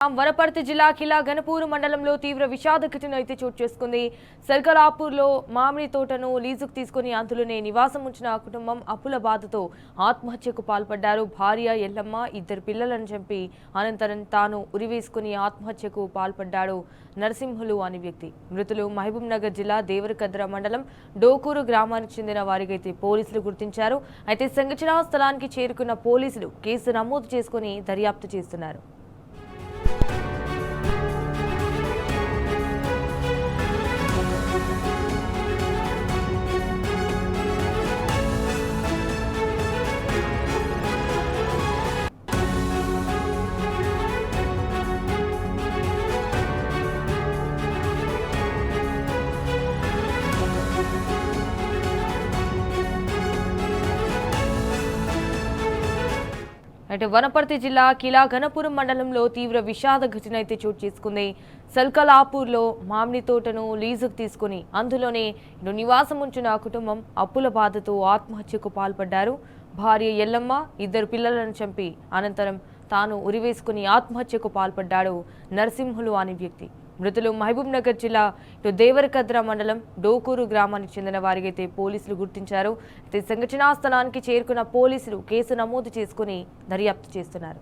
వనపర్తి జిల్లా కిలా గణపూర్ మండలంలో తీవ్ర విషాద ఘటన అయితే చోటు చేసుకుంది. సర్కలాపూర్లో మామిడి తోటను లీజుకు తీసుకుని అందులోనే నివాసం ఉంచిన కుటుంబం అప్పుల బాధతో ఆత్మహత్యకు పాల్పడ్డారు. భార్య ఎల్లమ్మ, ఇద్దరు పిల్లలను చంపి అనంతరం తాను ఉరివేసుకుని ఆత్మహత్యకు పాల్పడ్డాడు నరసింహులు అనే వ్యక్తి. మృతులు మహబూబ్ నగర్ జిల్లా దేవరకద్ర మండలం డోకూరు గ్రామానికి చెందిన వారికైతే పోలీసులు గుర్తించారు. అయితే సంఘటనా స్థలానికి చేరుకున్న పోలీసులు కేసు నమోదు చేసుకుని దర్యాప్తు చేస్తున్నారు. అంటే వనపర్తి జిల్లా కిలా గణపురం మండలంలో తీవ్ర విషాద ఘటన అయితే చోటు చేసుకుంది. సల్కలాపూర్లో మామిడి తోటను లీజుకు తీసుకుని అందులోనే నివాసం ఉంచిన కుటుంబం అప్పుల బాధతో ఆత్మహత్యకు పాల్పడ్డారు. భార్య ఎల్లమ్మ, ఇద్దరు పిల్లలను చంపి అనంతరం తాను ఉరివేసుకుని ఆత్మహత్యకు పాల్పడ్డాడు నరసింహులు అనే వ్యక్తి. మృతులు మహబూబ్ నగర్ జిల్లా దేవరకద్ర మండలం డోకూరు గ్రామానికి చెందిన వారికైతే పోలీసులు గుర్తించారు. అయితే సంఘటనా స్థలానికి చేరుకున్న పోలీసులు కేసు నమోదు చేసుకుని దర్యాప్తు చేస్తున్నారు.